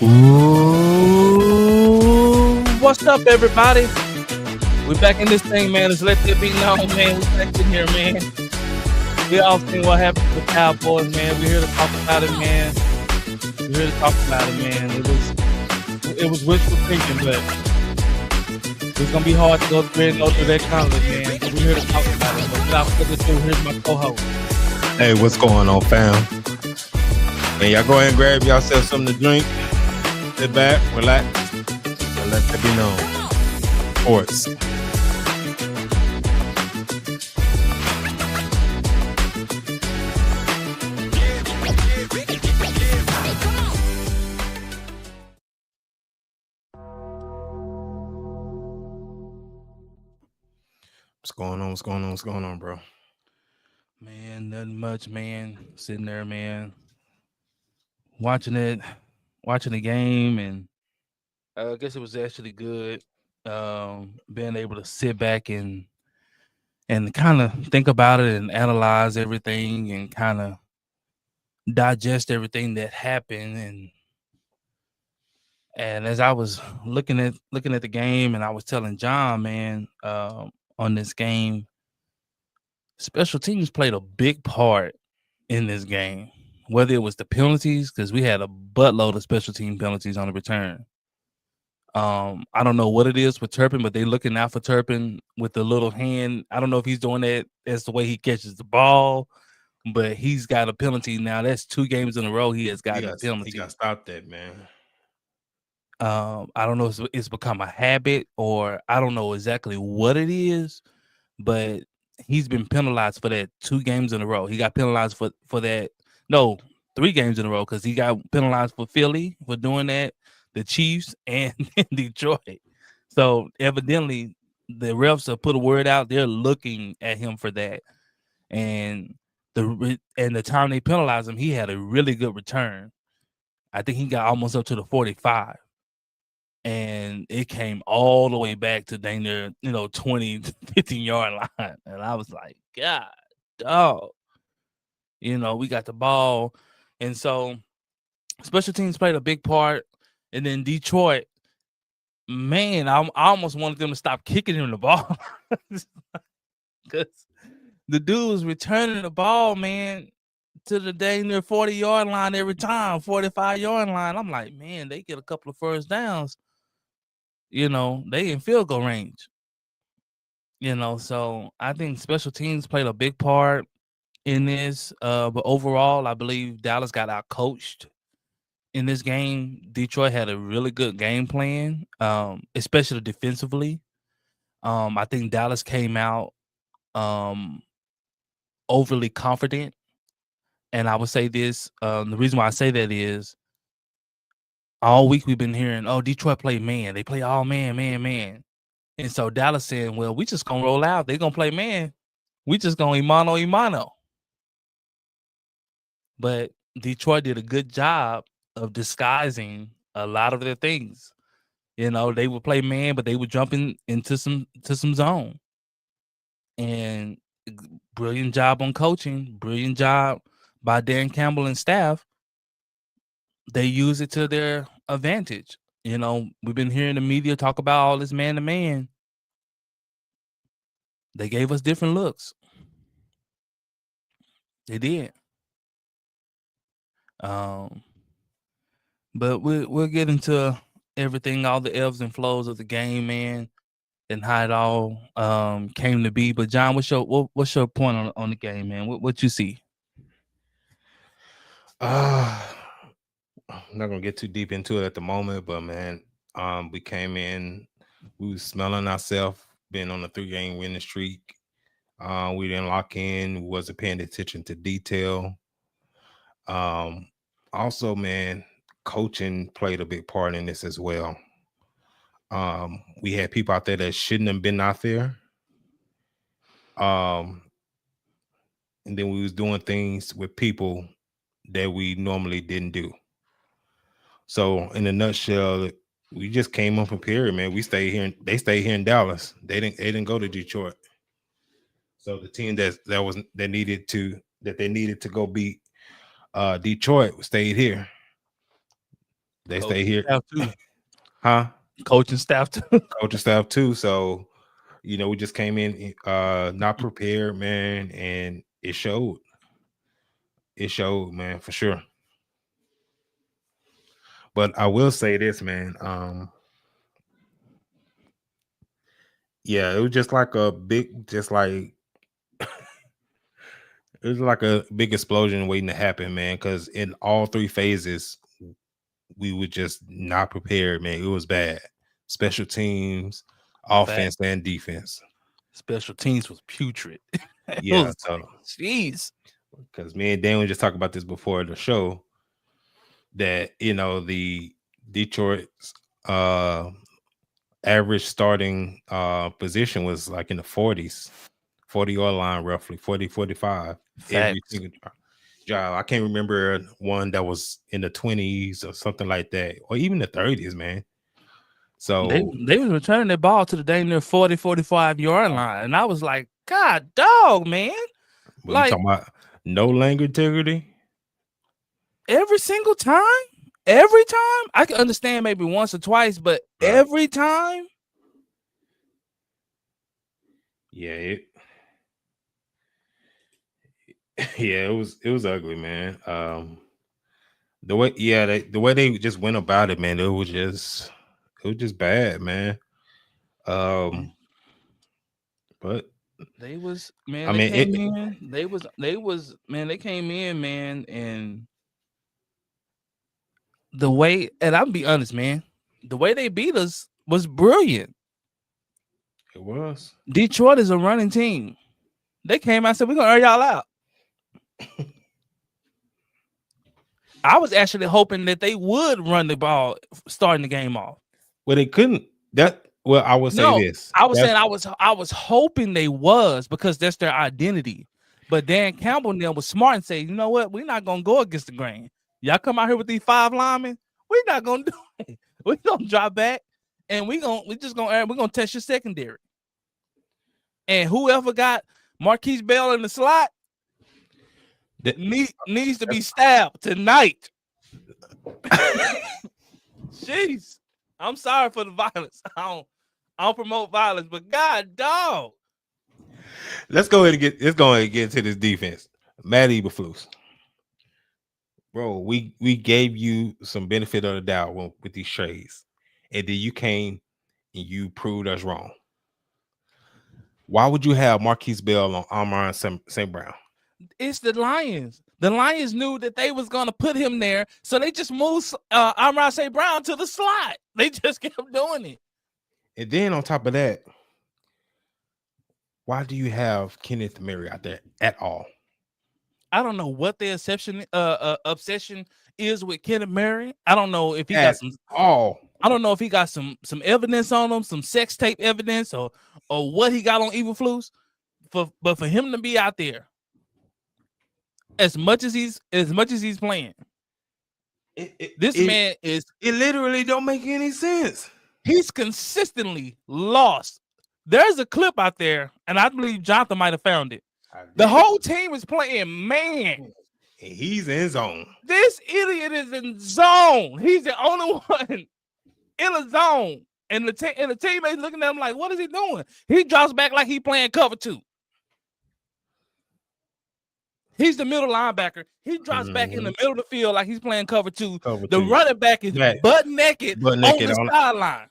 Ooh, what's up, everybody? We back in this thing, man. Let's let it be known, man. We back in here, man. We all seen what happened to the Cowboys, man. We're here to talk about it, man. We're here to talk about it, man. It was wishful thinking, but it's gonna be hard to go through that conflict, man. But we're here to talk about it. But without further ado, here's my co-host. Hey, what's going on, fam? And y'all go ahead and grab yourself something to drink. Sit back, relax, and let it be known. Sports. What's going on? What's going on? What's going on, bro? Man, nothing much, man. Sitting there, man, watching the game, and I guess it was actually good. Being able to sit back and kind of think about it and analyze everything and kind of digest everything that happened. And as I was looking at the game, and I was telling John, man, on this game, special teams played a big part in this game. Whether it was the penalties, because we had a buttload of special team penalties on the return. I don't know what it is with Turpin, but they're looking out for Turpin with the little hand. I don't know if he's doing that. That's the way he catches the ball, but he's got a penalty now. That's 2 games in a row he has gotten a penalty. He got to stop that, man. I don't know if it's become a habit or I don't know exactly what it is, but he's been penalized for that 2 games in a row. He got penalized for that. No, 3 games in a row because he got penalized for Philly for doing that, the Chiefs, and Detroit. So evidently the refs have put a word out. They're looking at him for that. And the time they penalized him, he had a really good return. I think he got almost up to the 45. And it came all the way back to dang near, 20, 15-yard line. And I was like, God, dog. We got the ball. And so special teams played a big part. And then Detroit, man, I almost wanted them to stop kicking him the ball. Because the dude was returning the ball, man, to the dang near 40-yard line every time, 45-yard line. I'm like, man, they get a couple of first downs. They in field goal range. So I think special teams played a big part in this. But overall, I believe Dallas got out coached in this game. Detroit had a really good game plan, especially defensively. I think Dallas came out overly confident. And I would say this, the reason why I say that is all week we've been hearing, oh, Detroit play man. They play all man. And so Dallas saying, well, we just going to roll out. They're going to play man. We just going imano. But Detroit did a good job of disguising a lot of their things. They would play man, but they would jump into some zone. And brilliant job on coaching. Brilliant job by Dan Campbell and staff. They use it to their advantage. We've been hearing the media talk about all this man-to-man. They gave us different looks. They did. But we'll get into everything, all the ebbs and flows of the game, man, and how it all came to be. But John, what's your point on the game, man? What you see? I'm not gonna get too deep into it at the moment, but man, we came in, we was smelling ourselves, being on a 3-game winning streak. We didn't lock in, we wasn't paying attention to detail. Also, man, coaching played a big part in this as well. We had people out there that shouldn't have been out there. And then we was doing things with people that we normally didn't do. So in a nutshell, we just came up from period, man. We stayed here. They stayed here in Dallas. They didn't go to Detroit. So the team that they needed to go beat Detroit stayed here. They stay Coaching here, staff too. huh? Coaching staff too. Coaching staff too. So, we just came in not prepared, man, and it showed. It showed, man, for sure. But I will say this, man. Yeah, it was just like a big, just like it was like a big explosion waiting to happen, man. Because in all three phases, we were just not prepared, man. It was bad. Special teams, Fact. offense, and defense. Special teams was putrid. It Yeah, was so like, jeez. because me and Dan were just talking about this before the show that the Detroit's average starting position was like in the 40s, 40-yard line, roughly 40, 45 every Facts. single job. I can't remember one that was in the 20s or something like that, or even the 30s, man. So They was returning their ball to the dang near 40, 45-yard line. And I was like, God dog, man. but you Like talking about no language integrity? every single time? Every time? I can understand maybe once or twice, but Right. every time? Yeah, it was ugly, man. The way they just went about it, man, it was just bad, man. But They was man, I they mean, came in. They was man, they came in, man, and the way, and I'll be honest, man, the way they beat us was brilliant. it was. Detroit is a running team. They came out and said, we're gonna air y'all out. I was actually hoping that they would run the ball starting the game off. Well, they couldn't. I would say this. I was saying I was hoping they was, because that's their identity. But Dan Campbell and them was smart and say, you know what, we're not gonna go against the grain. Y'all come out here with these 5 linemen, we're not gonna do it. We're gonna drop back and we're gonna test your secondary. And whoever got Marquise Bell in the slot needs to be stabbed tonight. Jeez. I'm sorry for the violence. I don't promote violence, but God dog. Let's go ahead and get into this defense. Matt Eberflus. Bro, we gave you some benefit of the doubt with these trades. And then you came and you proved us wrong. Why would you have Marquise Bell on Amon St. Brown? It's the Lions. The Lions knew that they was gonna put him there, so they just moved Amon St. Brown to the slot. They just kept doing it. And then on top of that, why do you have Kenneth Murray out there at all? I don't know what the obsession is with Kenneth Murray. I don't know if he got some. I don't know if he got some evidence on him, some sex tape evidence, or what he got on Eberflus. But for him to be out there, as much as he's playing, man is. It literally don't make any sense. He's consistently lost. There's a clip out there, and I believe Jonathan might have found it. The whole team is playing man. And he's in zone. This idiot is in zone. He's the only one in a zone. And the teammates looking at him like, what is he doing? He drops back like he playing cover 2. He's the middle linebacker. He drops back in the middle of the field like he's playing cover 2. The running back is butt naked on the sideline.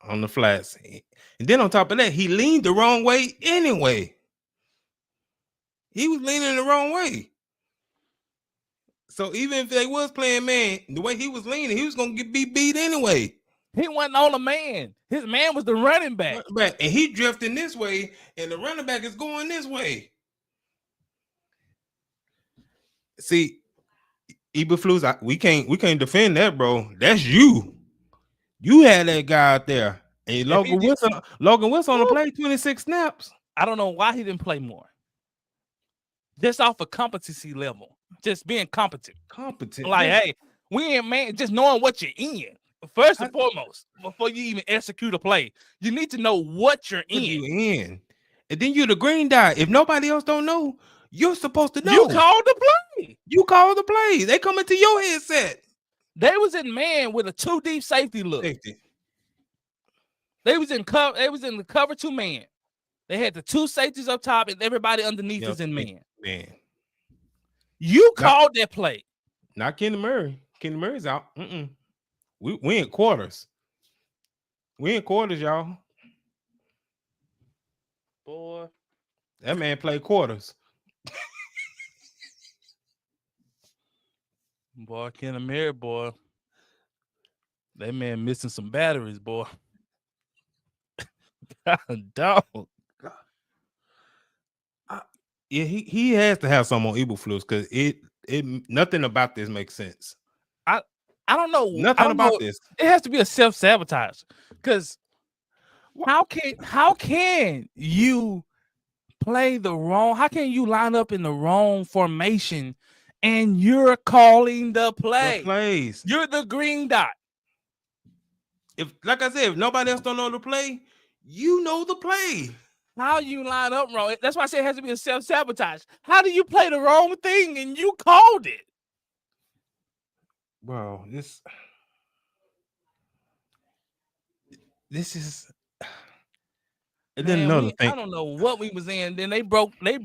On the flats. And then on top of that, he leaned the wrong way anyway. He was leaning the wrong way. So even if they was playing man, the way he was leaning, he was going to be beat anyway. He wasn't on a man. His man was the running back. And he drifting this way, and the running back is going this way. See, Eberflus, we can't defend that, bro. That's you. You had that guy out there. And Logan Wilson only played 26 snaps. I don't know why he didn't play more. Just off a competency level. Just being competent. Like, hey, we ain't man, just knowing what you're in. First and foremost, before you even execute a play, you need to know what you're in. And then you're the green dot. If nobody else don't know, you're supposed to know. You called the play. You called the play. They come into your headset. They was in man with a 2 deep safety look. Safety. They was in cover. They was in the cover 2 man. They had the 2 safeties up top and everybody underneath is in man. Man, you called that play. Not Kenny Murray. Kenny Murray's out. We in quarters. We in quarters, y'all. Boy, that man played quarters. Boy, Kenny Murray, boy. That man missing some batteries, boy. Dog. Yeah, he has to have some on Eberflus because it nothing about this makes sense. I don't know. Nothing about this. It has to be a self-sabotage. Because how can you play the wrong? How can you line up in the wrong formation and you're calling the play? The plays. You're the green dot. If, like I said, if nobody else don't know the play, you know the play. How you line up wrong? That's why I say it has to be a self-sabotage. How do you play the wrong thing and you called it? Bro, this is. And then another thing. I don't know what we was in. Then they broke Ron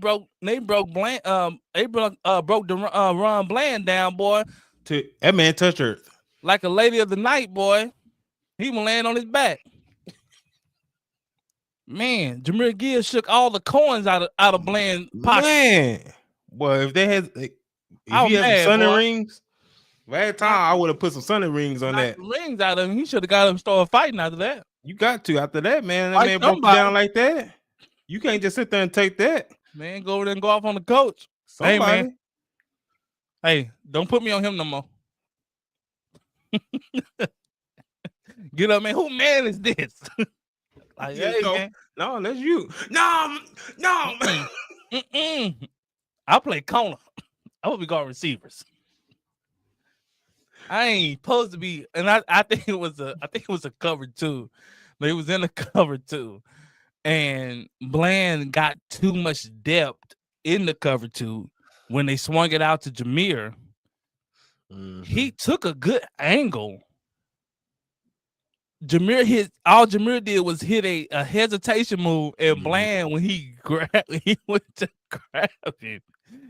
Bland down, boy. That man touched earth like a lady of the night, boy. He was laying on his back. Man, Jameer Gibbs shook all the coins out of Bland pocket. Man, boy, if they had, if he had some sunny rings, last time I would have put some sunny rings on that. Rings out of him. He should have got him started fighting after that. You got to after that, man. That man broke you down like that. You can't just sit there and take that. Man, go over there and go off on the coach. Somebody. Hey, man. Hey, don't put me on him no more. Get up, man. Who man is this? Like, hey, man. No, that's you. No. I play corner. I will be guard receivers. I ain't supposed to be, and I think it was a cover 2. But it was in a cover 2. And Bland got too much depth in the cover 2 when they swung it out to Jameer. He took a good angle. All Jameer did was hit a hesitation move, and Bland, when he went to grab him,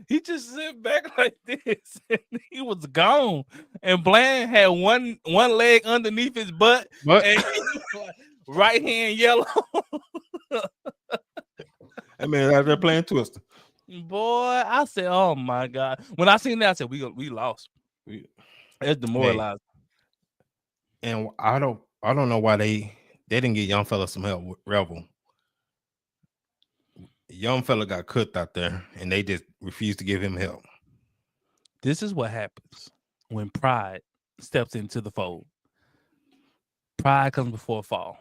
he just sit back like this, and he was gone. And Bland had one leg underneath his butt, and right hand yellow. That man out there playing Twister. Boy, I said, "Oh my God!" When I seen that, I said, "We lost." That's demoralizing. And I don't know why they didn't get young fella some help with Revel. Young fella got cooked out there, and they just refused to give him help. This is what happens when pride steps into the fold. Pride comes before a fall.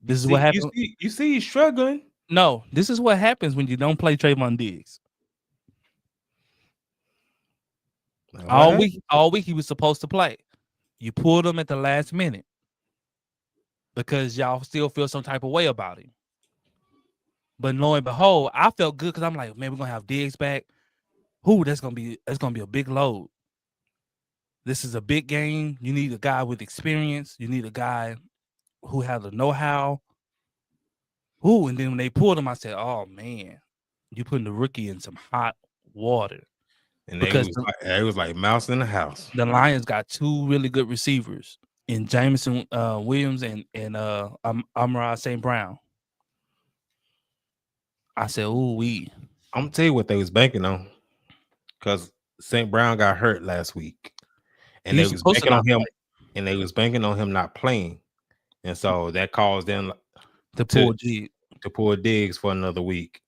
This is what happens. You see he's struggling. No, this is what happens when you don't play Trayvon Diggs. All week he was supposed to play. You pulled him at the last minute because y'all still feel some type of way about him. But lo and behold, I felt good because I'm like, man, we're gonna have Diggs back. That's gonna be a big load. This is a big game. You need a guy with experience. You need a guy who has the know-how. And then when they pulled him, I said, oh man, you putting the rookie in some hot water. And it was like mouse in the house. The Lions got 2 really good receivers in Jameson Williams and Amon-Ra St. Brown. I said, "Ooh, I'm gonna tell you what they was banking on, because St. Brown got hurt last week, and they was banking on him, and they was banking on him not playing, and so that caused them to pull Diggs for another week.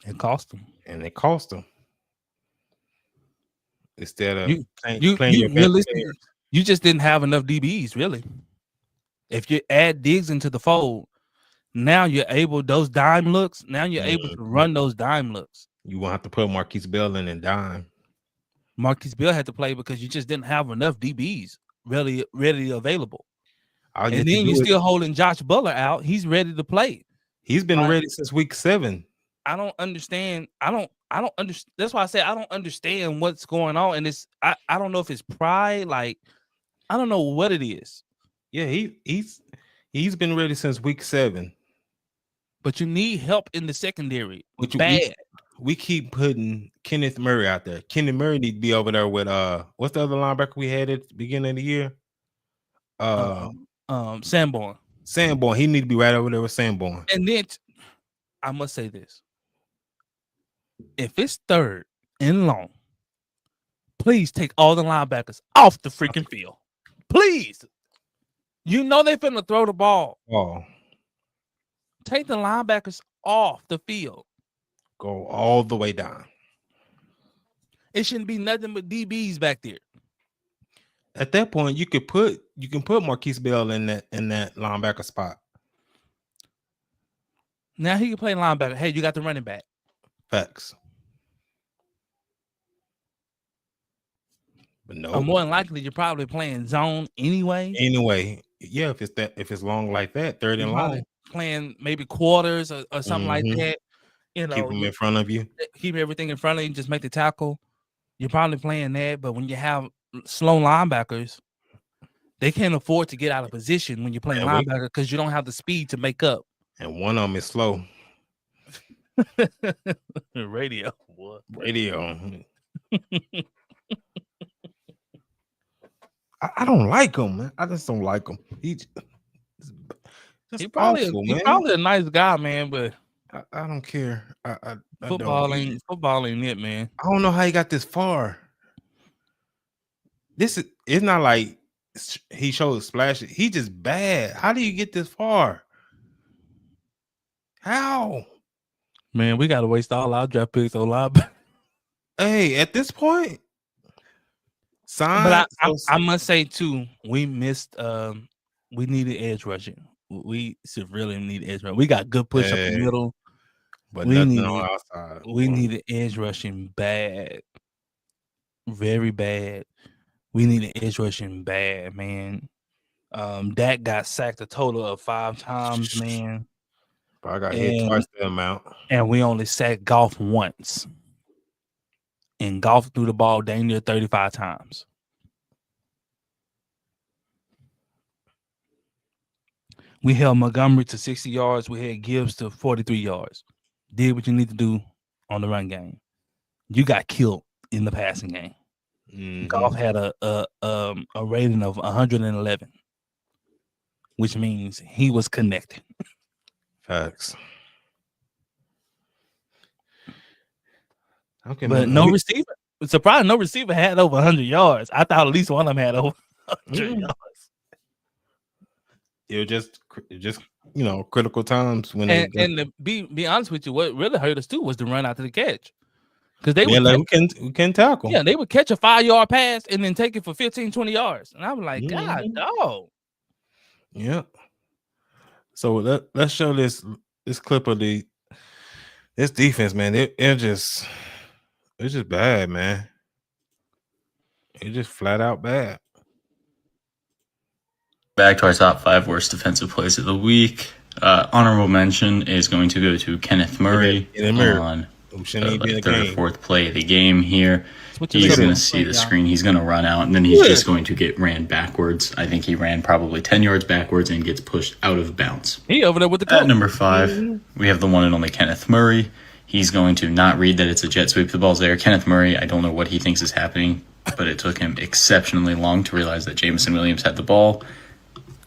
It cost them, Instead of playing your best players. You just didn't have enough DBs, really. If you add Diggs into the fold, now you're able those dime looks. Now you're able to run those dime looks. You won't have to put Marquise Bell in and dime. Marquise Bell had to play because you just didn't have enough DBs really readily available. And then you're still holding Josh Butler out. He's ready to play. He's been ready since week 7. I don't understand. I don't understand. That's why I say I don't understand what's going on. And I don't know if it's pride. Like, I don't know what it is. Yeah, he's been ready since week 7. But you need help in the secondary. Which Bad. we keep putting Kenneth Murray out there. Kenneth Murray need to be over there with what's the other linebacker we had at the beginning of the year? Sanborn. Sanborn. He need to be right over there with Sanborn. And then I must say this. If it's 3rd and long, please take all the linebackers off the freaking field. Please. You know they're finna throw the ball. Oh. Take the linebackers off the field. Go all the way down. It shouldn't be nothing but DBs back there. At that point, you can put Marquise Bell in that linebacker spot. Now he can play linebacker. Hey, you got the running back. Facts. But no. More than likely, you're probably playing zone anyway. Anyway, yeah, if it's long like that, 3rd and long, playing maybe quarters or something like that. You know, keep them in front of you. Keep everything in front of you. Just make the tackle. You're probably playing that, but when you have slow linebackers, they can't afford to get out of position when you're playing linebacker because you don't have the speed to make up. And one of them is slow. Radio. What? Radio. I don't like him, man. I just don't like him. He probably a nice guy, man, but I don't care. Football ain't it, man. I don't know how he got this far. It's not like he showed splashes. He just bad. How do you get this far? How? Man, we gotta waste all our draft picks on linebacker. Hey, at this point, but I must say too, we missed. We needed edge rushing. We severely need edge rushing. We got good push up the middle, but nothing on outside. We needed edge rushing bad, very bad. We needed edge rushing bad, man. Dak got sacked a total of 5 times, man. I got hit twice the amount, and we only sacked Goff once. And Goff threw the ball dang near 35 times. We held Montgomery to 60 yards. We had Gibbs to 43 yards. Did what you need to do on the run game. You got killed in the passing game. Goff had a rating of 111, which means he was connected. Facts. Okay, but no receiver. Surprised no receiver had over 100 yards. I thought at least one of them had over 100 yards. It was just critical times when and to be honest with you, what really hurt us too was the run after the catch. Because they we can tackle. Yeah, they would catch a 5-yard pass and then take it for 15, 20 yards. And I was like, God, dog. Yeah. So let's show this clip of this defense, man. It's just bad, man. It's just flat out bad. Back to our top 5 worst defensive plays of the week. Honorable mention is going to go to Kenneth Murray on the 3rd or 4th play of the game here. He's going to see the screen. He's going to run out, and then he's just going to get ran backwards. I think he ran probably 10 yards backwards and gets pushed out of bounds. He over there with the coach. At number 5, we have the one and only Kenneth Murray. He's going to not read that it's a jet sweep. The ball's there. Kenneth Murray, I don't know what he thinks is happening, but it took him exceptionally long to realize that Jameson Williams had the ball.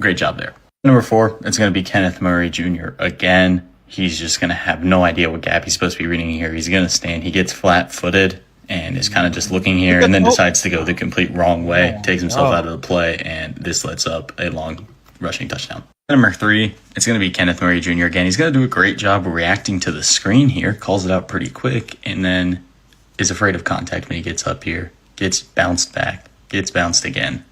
Great job there. Number 4, it's going to be Kenneth Murray Jr. again. He's just going to have no idea what gap he's supposed to be reading here. He's going to stand. He gets flat-footed and is kind of just looking here and then decides to go the complete wrong way, takes himself out of the play, and this lets up a long rushing touchdown. Number 3, it's going to be Kenneth Murray Jr. again. He's going to do a great job reacting to the screen here, calls it out pretty quick, and then is afraid of contact when he gets up here, gets bounced back, gets bounced again.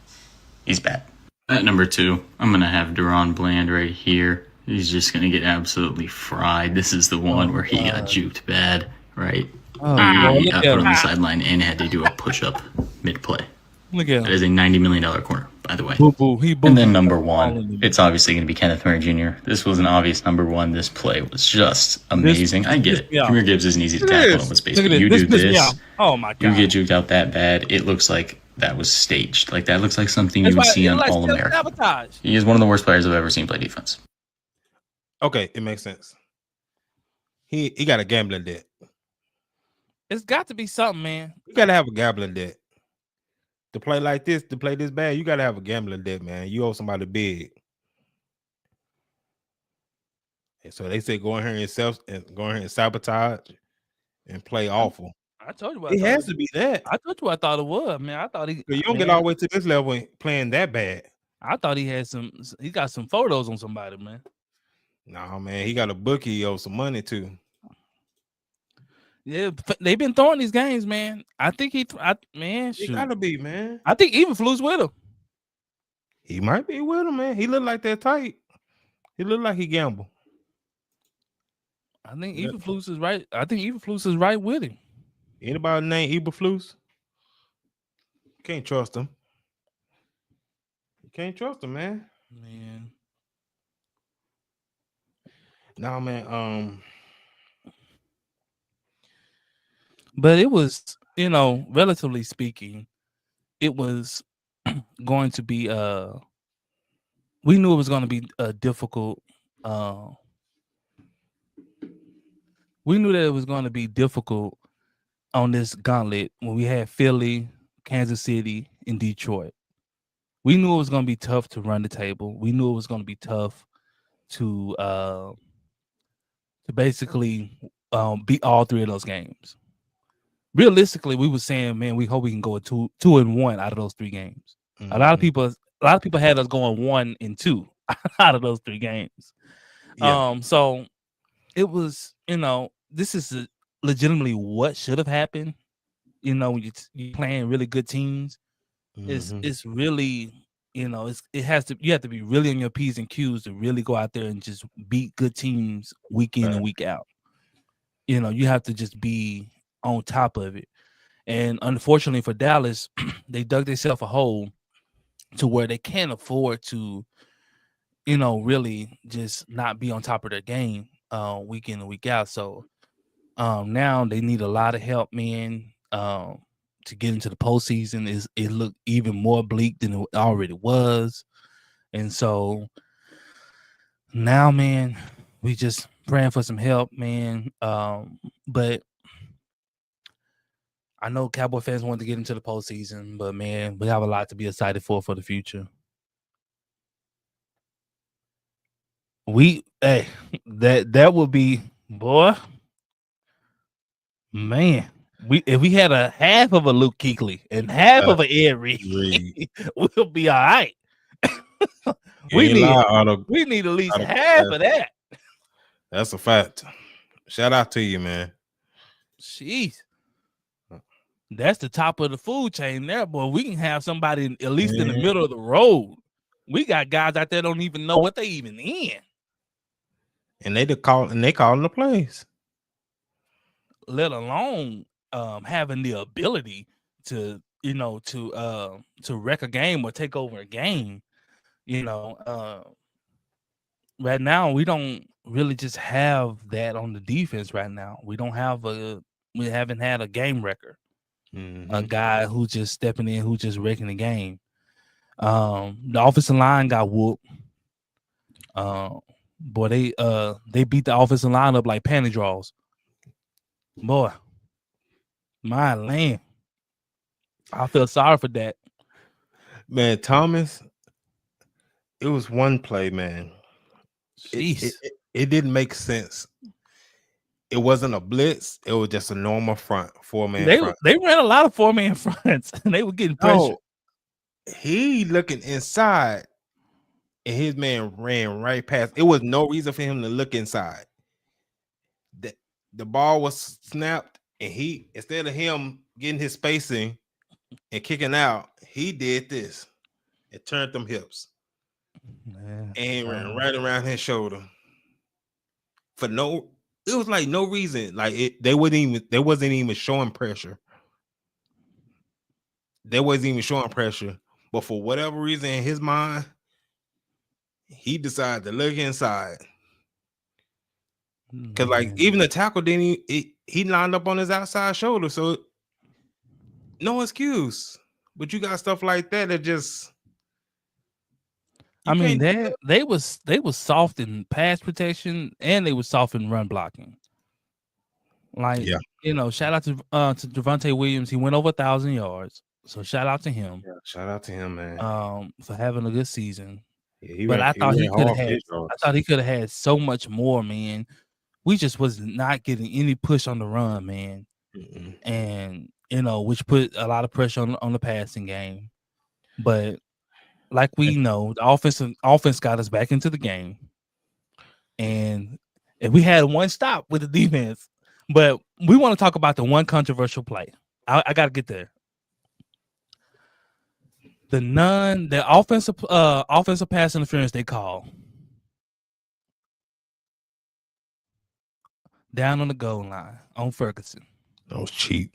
He's bad. At number 2, I'm going to have Deron Bland right here. He's just going to get absolutely fried. This is the one where he got juked bad, right? He got put on the sideline and had to do a push-up mid-play. Look at That him. is a $90 million corner, by the way. Boo boo. He boo. And then number one, it's obviously going to be Kenneth Murray Jr. This was an obvious number one. This play was just amazing. I get it. Jameer Gibbs isn't easy to tackle in open space, but you do this. Oh my god! You get juked out that bad. It looks like that was staged. Like that looks like something you would see on All American. He is one of the worst players I've ever seen play defense. Okay, it makes sense. He got a gambling debt. It's got to be something, man. You got to have a gambling debt. To play like this, to play this bad, you got to have a gambling debt, man. You owe somebody big. And so they say go in here and sabotage and play awful. I told you what it has to be that. I told you what I thought it was, man. I thought you don't get all the way to this level playing that bad. I thought he got some photos on somebody, man. No, man, he got a bookie he owes some money to. Yeah, they've been throwing these games, man. I think It gotta be, man. I think Eberflus with him. He might be with him, man. He look like that tight. He look like he gamble. I think Eberflus is right. I think Eberflus is right with him. Anybody named Eberflus? Can't trust him. You can't trust him, man. Man. No, man. But it was, relatively speaking, it was going to be we knew it was going to be difficult. We knew that it was going to be difficult on this gauntlet when we had Philly, Kansas City, and Detroit. We knew it was going to be tough to run the table. We knew it was going to be tough to basically beat all three of those games. Realistically, we were saying, man, we hope we can go 2-1 out of those three games. Mm-hmm. A lot of people had us going 1-2 out of those three games. Yeah. So it was, this is legitimately what should have happened. When you're playing really good teams, it's really, you have to be really on your P's and Q's to really go out there and just beat good teams week in and week out. You have to just be on top of it. And unfortunately for Dallas, they dug themselves a hole to where they can't afford to, really just not be on top of their game week in and week out. So now they need a lot of help, man, to get into the postseason. It looked even more bleak than it already was. And so now, man, we just praying for some help, man. But I know Cowboy fans want to get into the postseason, but man, we have a lot to be excited for the future. That would be, boy, man. If we had a half of a Luke Kuechly and half of an Ed Reed, we'll be all right. we need at least half of that. That's a fact. Shout out to you, man. Jeez. That's the top of the food chain there, boy. We can have somebody at least in the middle of the road. We got guys out there don't even know what they even in. And they calling the plays. Let alone having the ability to wreck a game or take over a game. Right now we don't really just have that on the defense right now. We haven't had a game wrecker. Mm-hmm. A guy who's just stepping in, who's just wrecking the game. The offensive line got whooped. Boy, they beat the offensive line up like panty draws. Boy, my land. I feel sorry for that. Man, Thomas, it was one play, man. It didn't make sense. It wasn't a blitz. It was just a normal front, 4-man front. They ran a lot of 4-man fronts, and they were getting pressure. He looking inside, and his man ran right past. It was no reason for him to look inside. The ball was snapped, and he, instead of him getting his spacing and kicking out, he did this and turned them hips. Man, and ran right around his shoulder. It was like no reason. Like they wasn't even showing pressure. they wasn't even showing pressure. But for whatever reason in his mind, he decided to look inside. Because like even the tackle didn't he lined up on his outside shoulder, so no excuse. But you got stuff like that just I mean, they was soft in pass protection and they was soft in run blocking. Like, you know, shout out to Javonte Williams. He went over 1,000 yards. So shout out to him. Yeah, shout out to him, man. For having a good season. Yeah, but I thought he could have had so much more, man. We just was not getting any push on the run, man. And you know, which put a lot of pressure on the passing game. But like we know, the offense got us back into the game. And we had one stop with the defense. But we want to talk about the one controversial play. I got to get there. The offensive pass interference they call down on the goal line on Ferguson. That was cheap.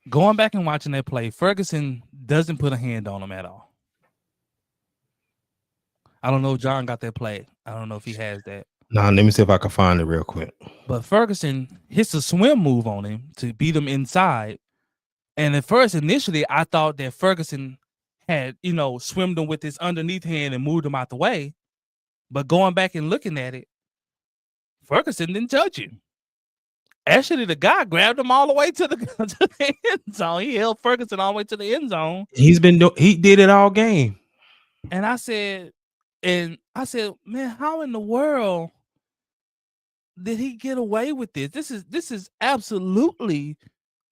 Going back and watching that play, Ferguson doesn't put a hand on him at all. I don't know if John got that play. I don't know if he has that. Nah, let me see if I can find it real quick. But Ferguson hits a swim move on him to beat him inside. And at first, initially, I thought that Ferguson had, you know, swimmed him with his underneath hand and moved him out the way. But going back and looking at it, Ferguson didn't touch him. Actually, the guy grabbed him all the way to the end zone. He held Ferguson all the way to the end zone. He did it all game. And I said, man, how in the world did he get away with this? This is absolutely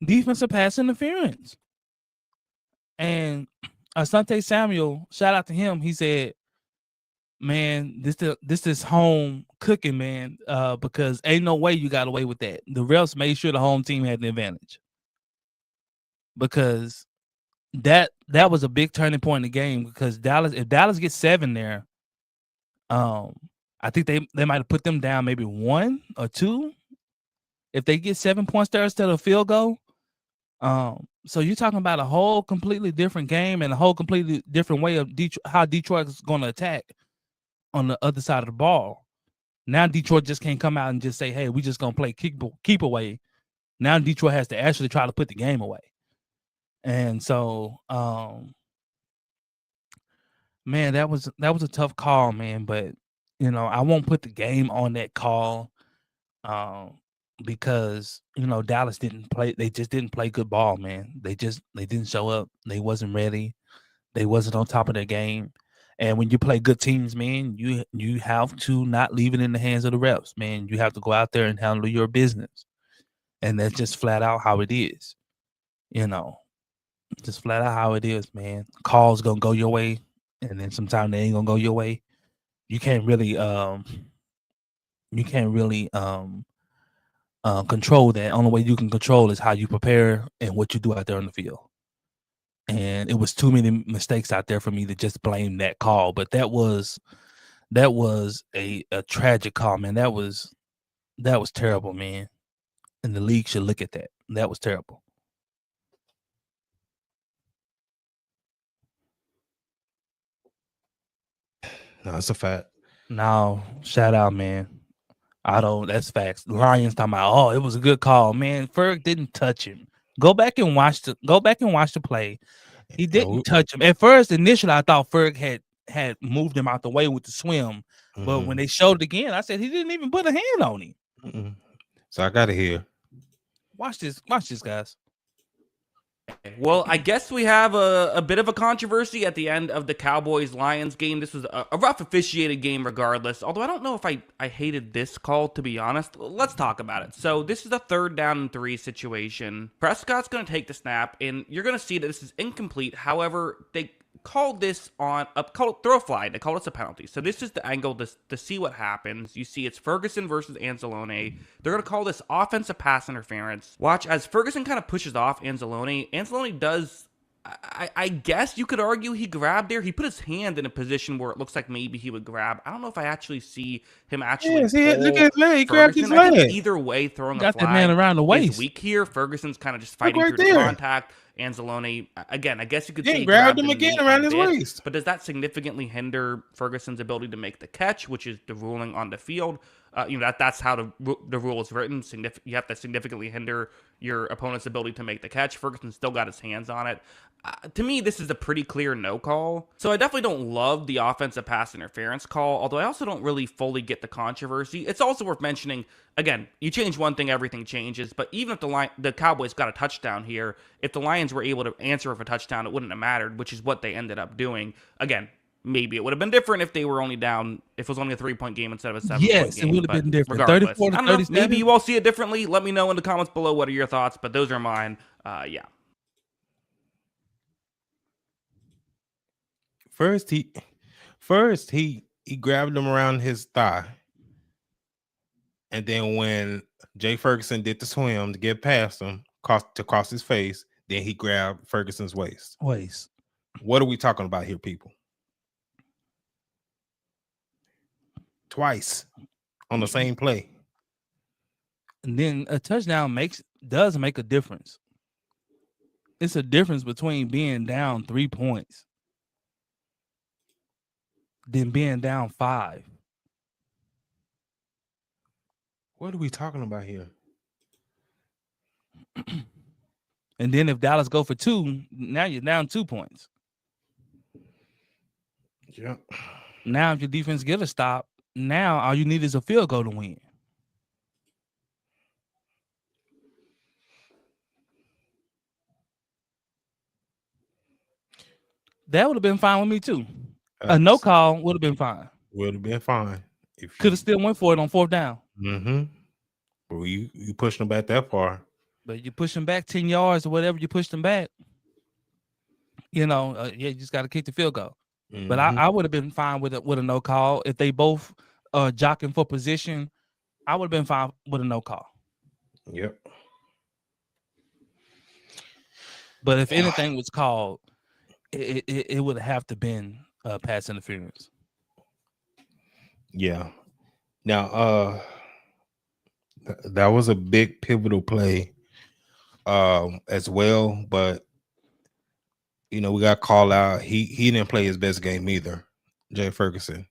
defensive pass interference. And Asante Samuel, shout out to him. He said, man, this is home cooking, man, because ain't no way you got away with that. The refs made sure the home team had the advantage. Because that was a big turning point in the game, because if Dallas gets 7 there, I think they might have put them down maybe 1 or 2 if they get 7 points there instead of a field goal. So you're talking about a whole completely different game and a whole completely different way of how Detroit is going to attack on the other side of the ball. Now Detroit just can't come out and just say, hey, we just going to play keep away. Now Detroit has to actually try to put the game away. And so, man, that was a tough call, man. But, you know, I won't put the game on that call because, you know, Dallas didn't play. They just didn't play good ball, man. They didn't show up. They wasn't ready. They wasn't on top of their game. And when you play good teams, man, you have to not leave it in the hands of the refs, man. You have to go out there and handle your business. And that's just flat out how it is. You know, just flat out how it is, man. Calls gonna go your way, and then sometimes they ain't gonna go your way. You can't really control that. Only way you can control is how you prepare and what you do out there on the field. And it was too many mistakes out there for me to just blame that call. But that was a tragic call, man. That was terrible, man. And the league should look at that. That was terrible. No, it's a fact. No, shout out, man. That's facts. Lions talking about, oh, it was a good call, man. Ferg didn't touch him. Go back and watch the play. He didn't touch him. At first, initially, I thought Ferg had moved him out the way with the swim. But when they showed it again, I said he didn't even put a hand on him. So I gotta hear. Watch this, guys. Well, I guess we have a bit of a controversy at the end of the Cowboys-Lions game. This was a rough officiated game regardless, although I don't know if I hated this call, to be honest. Let's talk about it. So this is a 3rd down and 3 situation. Prescott's going to take the snap, and you're going to see that this is incomplete. However, they called this throw a flag. They called this a penalty. So this is the angle to see what happens. You see it's Ferguson versus Anzalone. They're going to call this offensive pass interference. Watch as Ferguson kind of pushes off Anzalone. Anzalone does, I guess you could argue he grabbed there. He put his hand in a position where it looks like maybe he would grab. I don't know if I actually see him actually. Yeah, look at his leg. He grabbed his leg. Either way, throwing got a flag that man around the waist. is weak here. Ferguson's kind of just fighting through the contact. Anzalone, again, I guess you could Then say grabbed grabbed him the again knee around a his bit, waist. but does that significantly hinder Ferguson's ability to make the catch, which is the ruling on the field? That's how the rule is written. You have to significantly hinder your opponent's ability to make the catch. Ferguson still got his hands on it. To me, this is a pretty clear no call. So I definitely don't love the offensive pass interference call, although I also don't really fully get the controversy. It's also worth mentioning, again, you change one thing, everything changes. But even if the Cowboys got a touchdown here, if the Lions were able to answer with a touchdown, it wouldn't have mattered, which is what they ended up doing. Again, maybe it would have been different if they were only down, if it was only a 3-point game instead of a 7-point Yes, game. it would have been different. Regardless, 34 to I don't know. 37. Maybe you all see it differently. Let me know in the comments below what are your thoughts, but those are mine. Yeah. First he grabbed him around his thigh. And then when Jay Ferguson did the swim to get past him, to cross his face, then he grabbed Ferguson's waist. What are we talking about here, people? Twice on the same play. And then a touchdown does make a difference. It's a difference between being down 3 points than being down 5. What are we talking about here? And then if Dallas go for 2, now you're down 2 points. Yeah. Now if your defense get a stop, now all you need is a field goal to win. That would have been fine with me too. A no call would have been fine. Would have been fine. If could have still went for it on 4th down. Mm-hmm. But you pushed them back that far. But you push them back 10 yards or whatever, you push them back. You just got to kick the field goal. Mm-hmm. But I would have been fine with a no call. If they both jockeying for position, I would have been fine with a no call. Yep. But if anything was called, it would have to been pass interference. Yeah. Now, that was a big pivotal play as well, but we got called out. He didn't play his best game either, Jay Ferguson,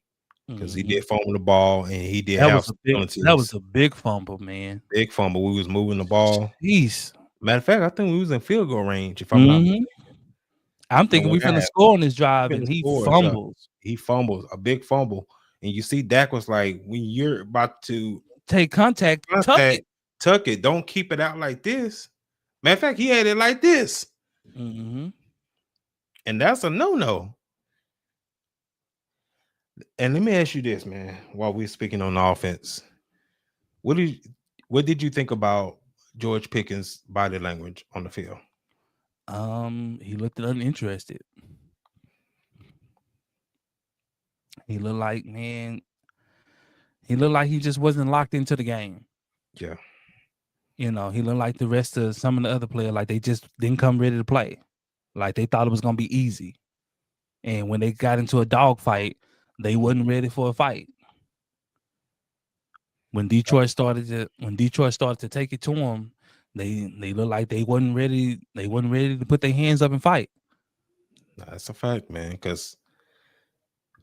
because he did fumble the ball and he did have some penalties. That was a big fumble, man. Big fumble. We was moving the ball. Jeez. Matter of fact, I think we was in field goal range. If I'm not mistaken. I'm thinking we finna score on this drive, and he fumbles. He fumbles a big fumble, and you see Dak was like, "When you're about to take contact, tuck it. Don't keep it out like this." Matter of fact, he had it like this, and that's a no-no. And let me ask you this, man. While we're speaking on the offense, what did you think about George Pickens' body language on the field? He looked uninterested. He looked like, he just wasn't locked into the game. Yeah. He looked like the rest of some of the other players, like they just didn't come ready to play. Like they thought it was gonna be easy. And when they got into a dogfight, they wasn't ready for a fight. When Detroit started to take it to them, they looked like they wasn't ready. They wasn't ready to put their hands up and fight. That's a fact, man. Because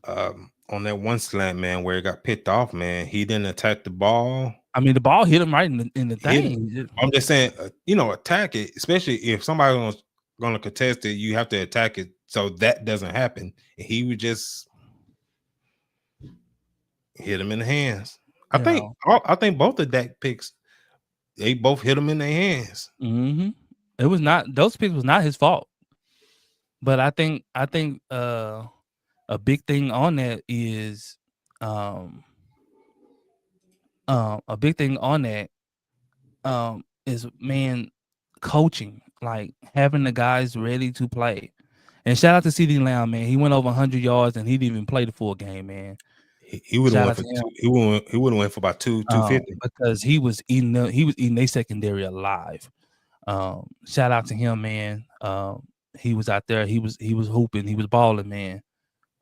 on that one slant, man, where it got picked off, man, he didn't attack the ball. I mean, the ball hit him right in the thing. I'm just saying, attack it, especially if somebody's gonna contest it. You have to attack it so that doesn't happen. And he would just hit him in the hands. I think both of Dak picks, they both hit him in their hands. It was not, those picks was not his fault. But I think a big thing on that is man, coaching, like having the guys ready to play. And shout out to CD Lamb, man. He went over 100 yards and he didn't even play the full game, man. He would have went for he would have went for about 250 because he was eating their secondary alive. Shout out to him, man. He was out there. He was hooping. He was balling, man.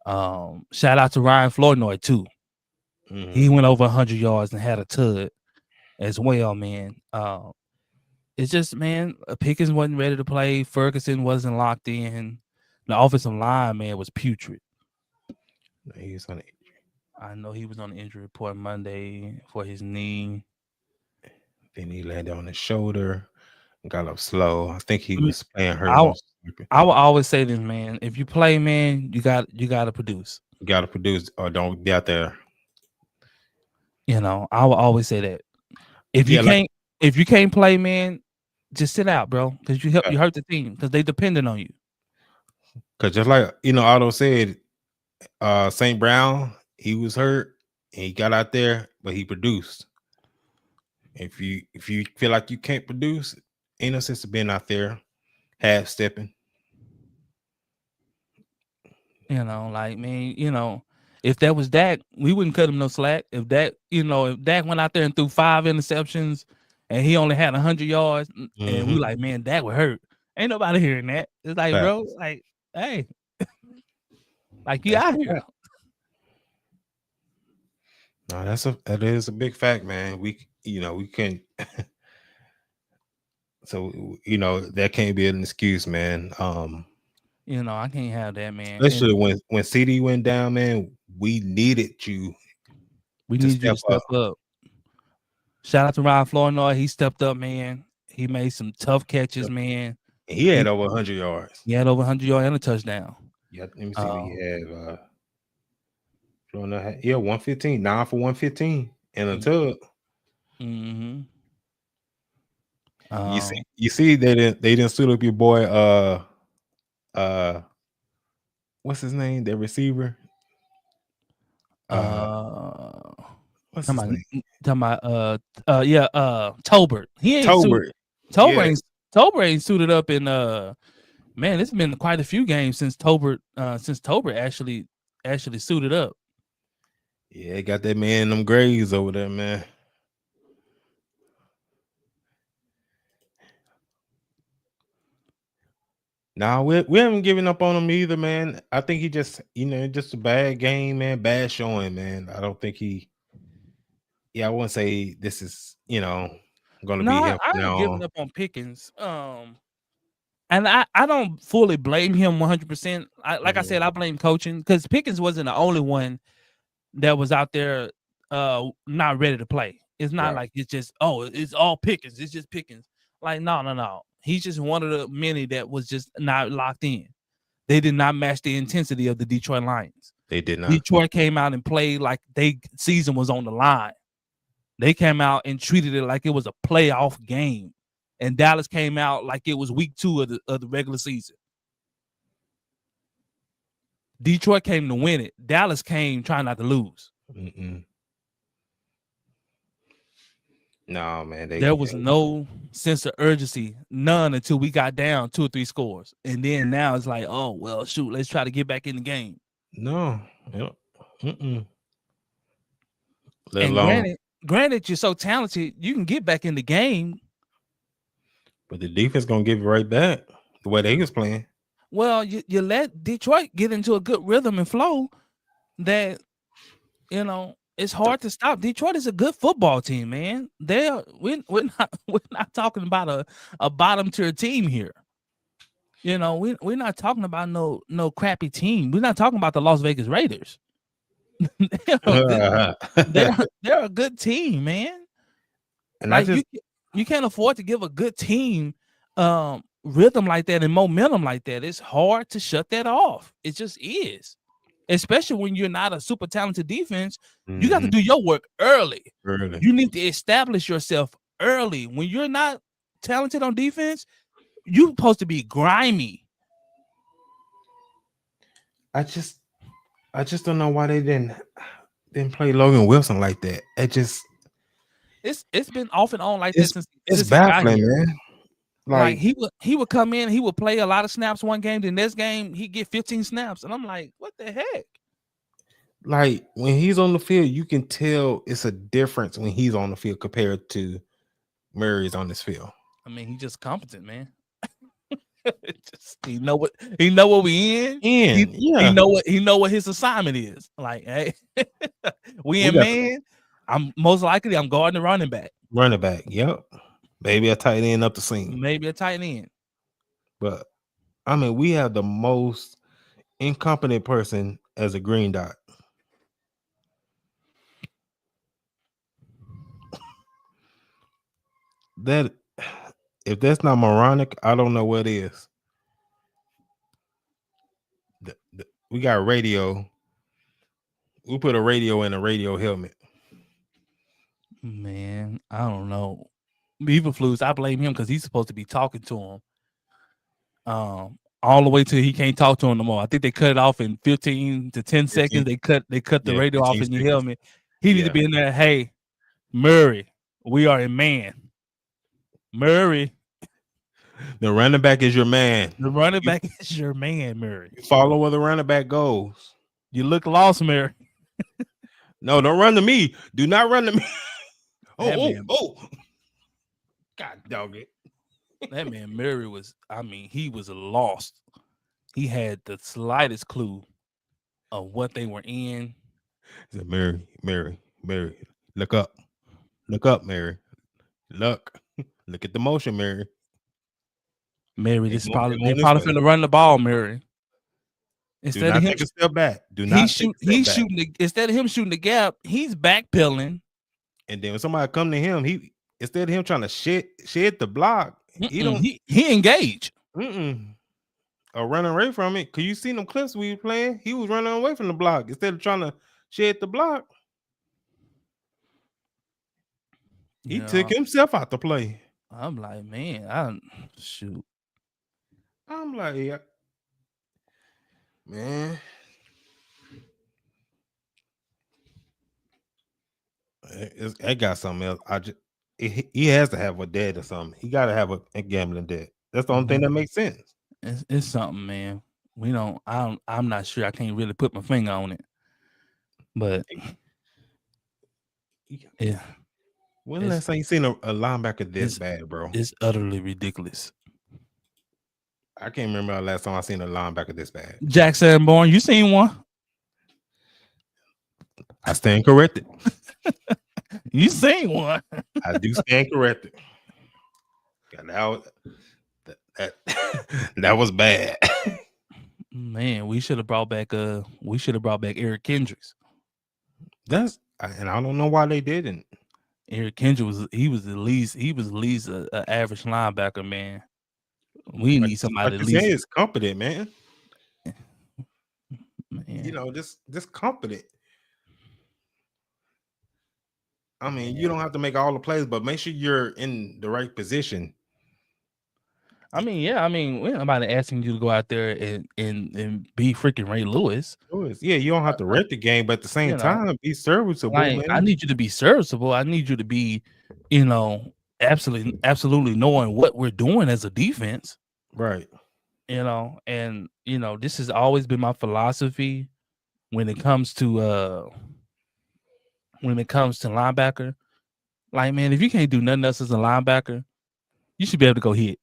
Shout out to Ryan Flournoy too. He went over 100 yards and had a tud as well, man. it's just, man, Pickens wasn't ready to play. Ferguson wasn't locked in. The offensive line, man, was putrid. He's on it. I know he was on the injury report Monday for his knee. Then he landed on his shoulder and got up slow. I think he was playing hurt. I will always say this, man. If you play, man, you got to produce. You got to produce or don't be out there. You know, I will always say that. If you can't play, man, just sit out, bro, because you hurt the team because they dependent on you. Because just like Otto said, St. Brown, he was hurt and he got out there, but he produced. If you feel like you can't produce, ain't no sense of being out there half stepping. Like, man, if that was Dak, we wouldn't cut him no slack. If Dak went out there and threw 5 interceptions and he only had 100 yards, and we like, man, Dak would hurt. Ain't nobody hearing that. It's like, bro, like, hey, like you out here. No, that is a big fact, man. We can. So that can't be an excuse, man. I can't have that, man. Especially when CD went down, man. We needed you. We needed you to step up. Shout out to Ryan Flournoy. He stepped up, man. He made some tough catches, man. He had over 100 yards. He had over 100 yards and a touchdown. Yeah, let me see what he had. Flournoy, 115, 9 for 115, and a tug. Mm-hmm. You see, they didn't suit up your boy. What's his name? The receiver. What's his name? Tobert. He ain't Tobert. Tobert ain't suited up in man, it's been quite a few games since Tobert actually suited up. Yeah, got that man in them graves over there, man. Nah, we haven't given up on him either, man. I think he just, just a bad game, man. Bad showing, man. I don't think I wouldn't say this is, going to be him. I ain't giving up on Pickens. And I don't fully blame him 100%. I said, I blame coaching because Pickens wasn't the only one that was out there not ready to play. It's not like it's just, it's all Pickens. It's just Pickens. Like, no. He's just one of the many that was just not locked in. They did not match the intensity of the Detroit Lions. They did not. Detroit came out and played like their season was on the line. They came out and treated it like it was a playoff game. And Dallas came out like it was week 2 of the regular season. Detroit came to win it. Dallas came trying not to lose. No, man. There was no sense of urgency, none until we got down 2 or 3 scores. And then now it's like, oh, well, shoot, let's try to get back in the game. No. And granted, you're so talented, you can get back in the game. But the defense going to give it right back the way they was playing. Well, you let Detroit get into a good rhythm and flow that, it's hard to stop. Detroit is a good football team, man. We're not talking about a bottom tier team here. We're not talking about no crappy team. We're not talking about the Las Vegas Raiders. They're a good team, man. And like you can't afford to give a good team rhythm like that and momentum like that. It's hard to shut that off. It just is. Especially when you're not a super talented defense, you got to do your work early. You need to establish yourself early. When you're not talented on defense, you're supposed to be grimy. I just don't know why they didn't play Logan Wilson like that. It's been off and on like this since it's baffling, man. Like he would come in, he would play a lot of snaps one game, the next game he get 15 snaps, and I'm like, what the heck? Like when he's on the field, you can tell it's a difference when he's on the field compared to Murray's on this field. I mean, he's just competent, man. He know what we in. He know what his assignment is. Like, hey, we in man. I'm guarding the running back. Yep. Maybe a tight end up the seam. maybe a tight end. But I mean, we have the most incompetent person as a green dot. That if that's not moronic, I don't know what is. We got radio. We put a radio in a radio helmet. Man, I don't know. Eberflus, I blame him because he's supposed to be talking to him. All the way till he can't talk to him no more. I think they cut it off in 15 to 10 seconds. They cut the radio off in your helmet. He need to be in there. Hey, Murray, we are a man. Murray. The running back is your man. The running back is your man, Murray. You follow where the running back goes. You look lost, Murray. No, don't run to me. Do not run to me. Oh. God dog it. That man Murray was, he was lost. He had the slightest clue of what they were in. He said, Mary, look up, Mary, look at the motion, Mary. Mary, they probably finna run the ball, Mary. Instead of him take a step back, instead of him shooting the gap, he's backpedaling. And then when somebody come to him, he instead of him trying to shed the block, he engaged. Or running away from it. Cause you seen them clips we were playing, he was running away from the block instead of trying to shed the block. He took himself out the play. I'm like, man, I'm like, yeah. Man. I got something else. He has to have a debt or something. He got to have a gambling debt. That's the only thing that makes sense. It's something, man. I'm not sure. I can't really put my finger on it. But yeah. When last time you seen a linebacker this bad, bro? It's utterly ridiculous. I can't remember the last time I seen a linebacker this bad. Jack Sanborn, you seen one? I stand corrected. You seen one? I do stand corrected. That was bad. Man, we should have brought back Eric Kendricks. And I don't know why they didn't. Eric Kendricks was at least an average linebacker, man. We need somebody at least is competent, man. You know, this competent. I mean, you don't have to make all the plays, but make sure you're in the right position. We're nobody asking you to go out there and be freaking Ray Lewis. Yeah, you don't have to wreck the game, but at the same time, be serviceable. Like, man. I need you to be serviceable. I need you to be, absolutely knowing what we're doing as a defense. Right. And this has always been my philosophy when it comes to linebacker. Like, man, if you can't do nothing else as a linebacker, you should be able to go hit.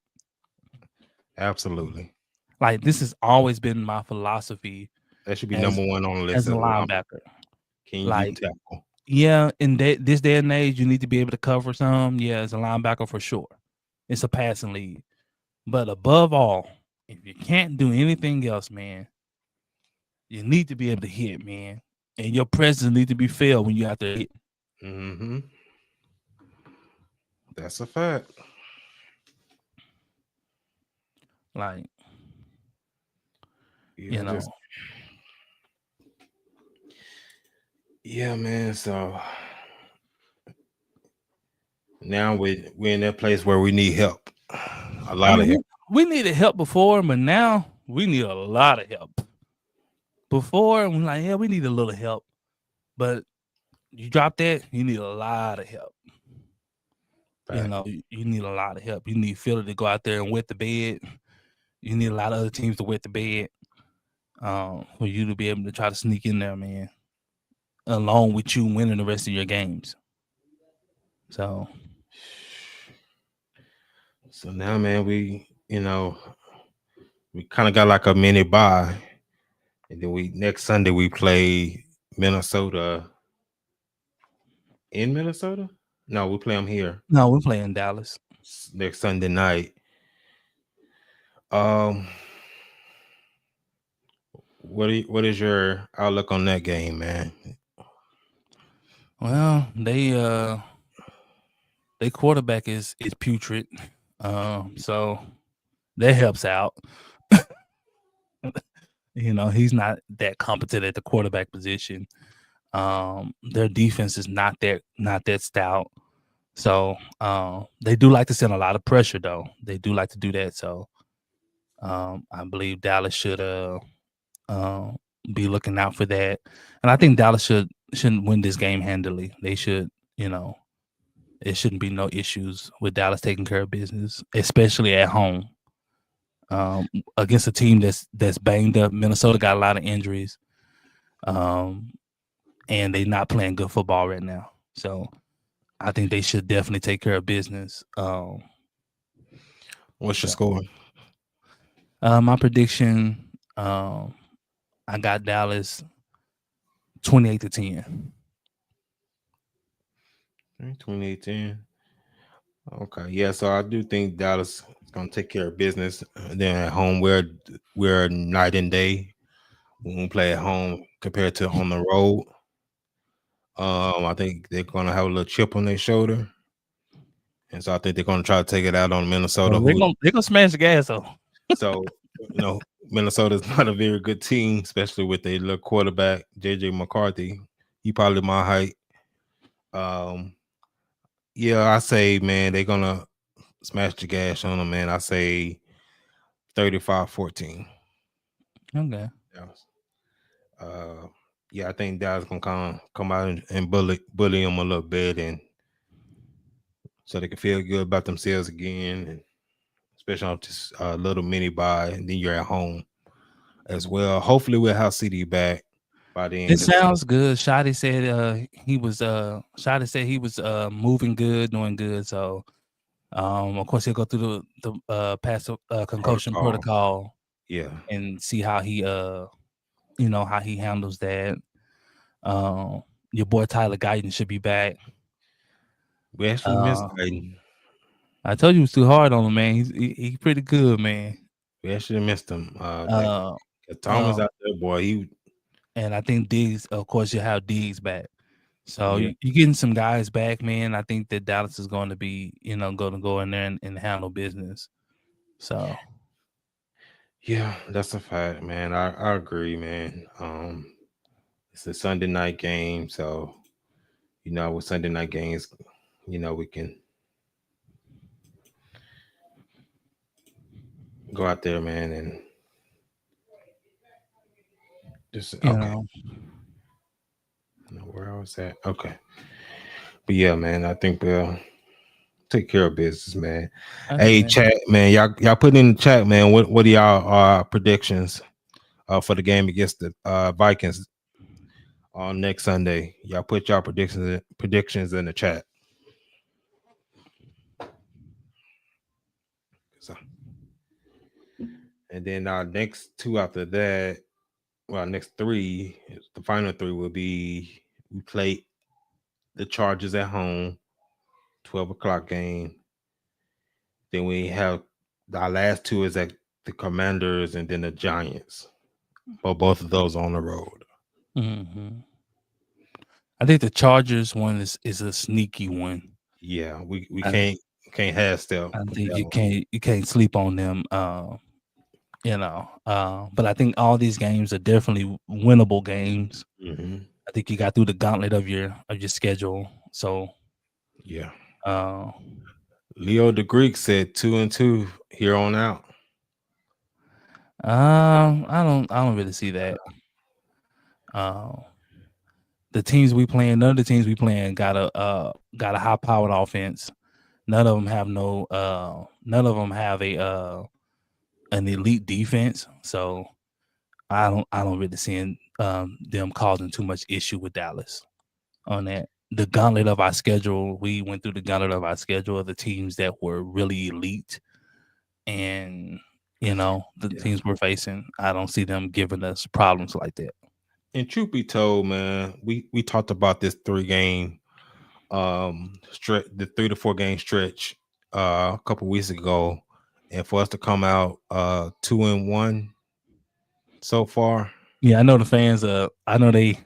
Absolutely. Like, this has always been my philosophy. That should be number one on the list as a linebacker. Can you tackle? Yeah, in this day and age, you need to be able to cover some. Yeah, as a linebacker for sure. It's a passing league. But above all, if you can't do anything else, man, you need to be able to hit, man. And your presence need to be felt when you're out there hitting. Mm-hmm. That's a fact. Like, yeah, man. So now we're in that place where we need help. A lot of help. We needed help before, but now we need a lot of help. Before, we're like, yeah, we need a little help. But you drop that, you need a lot of help. Right. You need a lot of help. You need Philly to go out there and wet the bed. You need a lot of other teams to wet the bed for you to be able to try to sneak in there, man, along with you winning the rest of your games. So now, man, we kind of got like a mini bye. And then next Sunday we play Minnesota in Minnesota. No, we play them here. No, we play in Dallas. next Sunday night. Um, what is your outlook on that game, man? Well, they quarterback is putrid, so that helps out. He's not that competent at the quarterback position. Their defense is not that stout. So they do like to send a lot of pressure, though. They do like to do that. So I believe Dallas should be looking out for that. And I think Dallas shouldn't win this game handily. They should, it shouldn't be no issues with Dallas taking care of business, especially at home. Against a team that's banged up. Minnesota got a lot of injuries. And they're not playing good football right now. So I think they should definitely take care of business. What's your score? My prediction, I got Dallas 28-10. 28-10. Okay, yeah. So I do think Dallas is gonna take care of business. Then at home, we're night and day when we play at home compared to on the road. I think they're gonna have a little chip on their shoulder, and so I think they're gonna try to take it out on Minnesota. They're gonna smash the gas though. So Minnesota's not a very good team, especially with their little quarterback JJ McCarthy. He probably my height. Yeah, I say, man, they're gonna smash the gas on them, man. I say 35-14. Okay. Yeah, I think Dallas gonna come out and bully them a little bit, and so they can feel good about themselves again, and especially on just a little mini bye, and then you're at home as well. Hopefully, we'll have CD back by the end. It sounds good. Shotty said he was moving good, doing good. So of course he'll go through the passive concussion protocol. Yeah, and see how he how he handles that. Your boy Tyler Guyton should be back. We actually missed Guyton. I told you it was too hard on him, man. He's pretty good, man. We actually missed him. Thomas out there, boy. And I think Diggs, of course, you have Diggs back. So you're getting some guys back, man. I think that Dallas is going to be, going to go in there and handle business. So. Yeah, that's a fact, man. I agree, man. It's a Sunday night game, so with Sunday night games, we can go out there, man, and just okay. Where I was at, okay. But yeah, man, I think we'll take care of business, man. Hey, chat, man, y'all put in the chat, man. What are y'all predictions for the game against the Vikings on next Sunday? Y'all put y'all predictions in the chat. So, and then our next two after that, next three, the final three will be we play the Chargers at home, 12 o'clock game. Then we have our last two is at the Commanders and then the Giants. But both of those on the road. Mm-hmm. I think the Chargers one is a sneaky one. Yeah, we can't have stealth. I think you can't sleep on them. But I think all these games are definitely winnable games. Mm-hmm. I think you got through the gauntlet of your schedule. So yeah. Leo the Greek said 2-2 here on out. I don't really see that. The teams we playing, none of the teams we playing got a high powered offense. None of them have an elite defense. So I don't really see them causing too much issue with Dallas on that. The gauntlet of our schedule, we went through the gauntlet of our schedule of the teams that were really elite, and teams we're facing, I don't see them giving us problems like that. And truth be told, man, we talked about this 3-game stretch, the 3 to 4 game stretch a couple weeks ago, and for us to come out 2-1 so far. Yeah, I know the fans. I know they,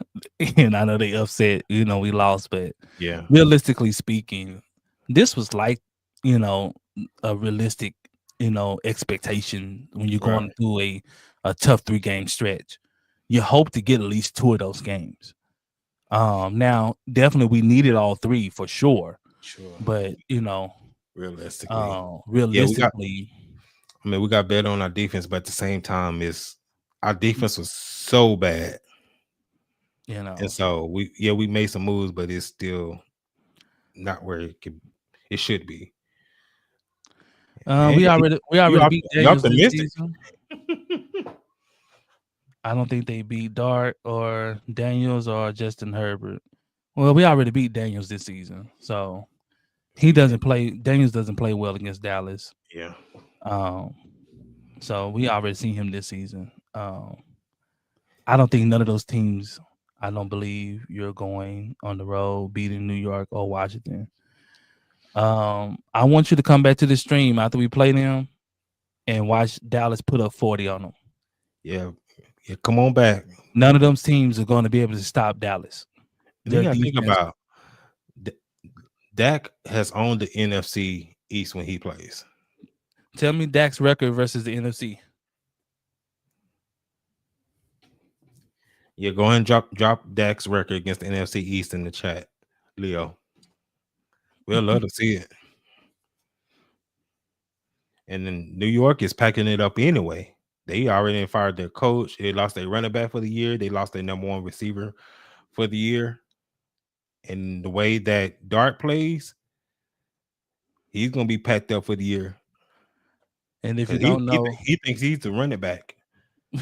and I know they upset. We lost, but Yeah, realistically speaking, this was like, a realistic, expectation when you're right. going through a tough 3-game stretch. You hope to get at least 2 of those games. Now definitely we needed all 3 for sure, Sure. but Realistically, yeah, we got. realistically, I mean, we got better on our defense, but at the same time, is our defense was so bad, you and know, so we made some moves, but it's still not where it should be. we Hey, already beat you Daniels this optimistic? season. I don't think they beat Dart or Daniels or Justin Herbert. Well, we already beat Daniels this season, so he Yeah, doesn't play. Daniels doesn't play well against Dallas. yeah. Um, so we already seen him this season. I don't think none of those teams. I don't believe you're going on the road beating New York or Washington. I want you to come back to the stream after we play them and watch Dallas put up 40 on them. Yeah, yeah. Come on back. None of those teams are going to be able to stop Dallas. And you Their got to think defense. about Dak has owned the NFC East when he plays. Tell me Dak's record versus the NFC. Yeah, go ahead and drop Dak's record against the NFC East in the chat, Leo. We'll love to see it. And then New York is packing it up anyway. They already fired their coach. They lost their running back for the year. They lost their number 1 receiver for the year. And the way that Dart plays, he's gonna be packed up for the year. And if you 'Cause don't know, he thinks he's the running back.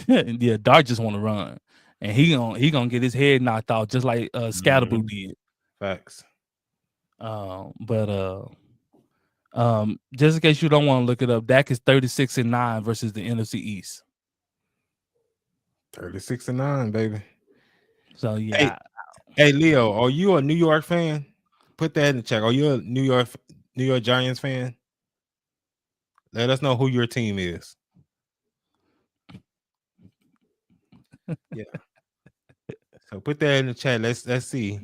yeah, Dart just want to run, and he gonna get his head knocked off just like Scatterboo Mhm. did. Facts. But just in case you don't want to look it up, Dak is 36-9 versus the NFC East. 36-9, baby. So Hey, yeah, hey, Leo, are you a New York fan? Put that in the chat. Are you a New York Giants fan? Let us know who your team is. Yeah. So put that in the chat. Let's see.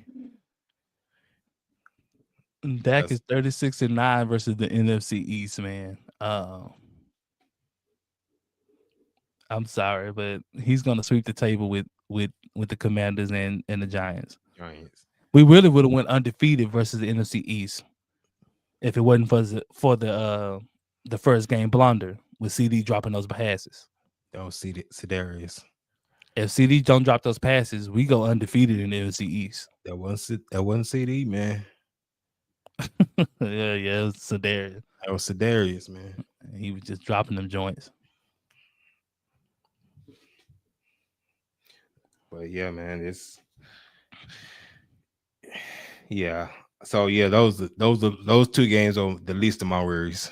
Dak is 36-9 versus the NFC East, man. I'm sorry, but he's gonna sweep the table with the Commanders and the Giants. Giants. We really would have went undefeated versus the NFC East if it wasn't for the first game blunder with CD dropping those passes. Don't see Sedarius. If CD don't drop those passes, we go undefeated in the NFC East. That wasn't CD, man. yeah, it was Sedarius. That was Sedarius, man. He was just dropping them joints. But yeah, man, it's yeah. So yeah, those 2 games are the least of my worries.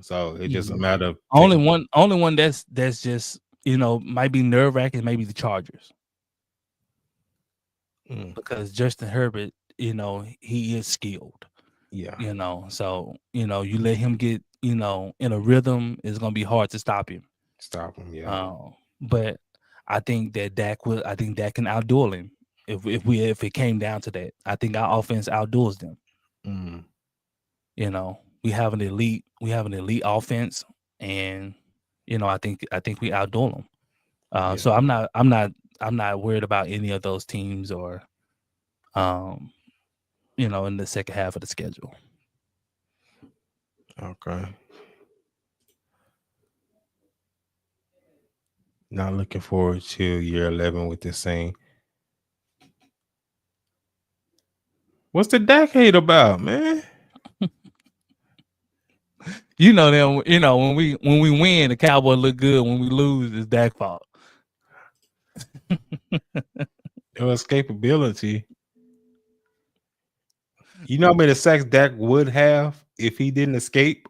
So it's just a matter of only one that's just might be nerve wracking, maybe the Chargers. Because Justin Herbert, he is skilled. Yeah. So you let him get in a rhythm, it's gonna be hard to stop him. Yeah. But I think that Dak can outduel him if it came down to that. I think our offense outduels them. We have an elite offense, and I think we outduel them. Yeah. So I'm not worried about any of those teams or in the second half of the schedule. Okay. Not looking forward to year 11 with this thing. What's the Dak hate about, man? Them. When we win, the Cowboys look good. When we lose, it's Dak fault. No escapability. You know how many sacks Dak would have if he didn't escape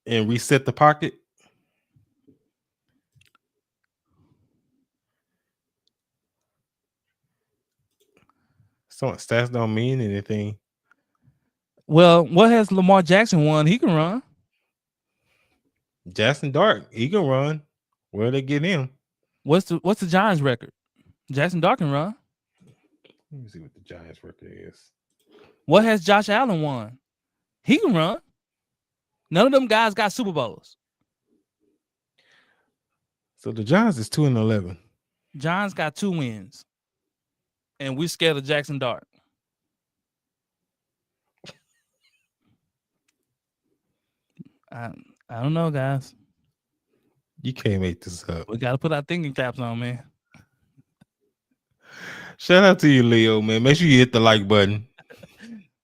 and reset the pocket? So stats don't mean anything. Well, what has Lamar Jackson won? He can run. Jackson Dart, he can run. Where they get him? What's the Giants record? Jackson Dart can run. Let me see what the Giants record is. What has Josh Allen won? He can run. None of them guys got Super Bowls. So the Giants is 2-11. Giants got 2 wins. And we're scared of Jackson Dart. I don't know, guys. You can't make this up. We got to put our thinking caps on, man. Shout out to you, Leo, man. Make sure you hit the like button.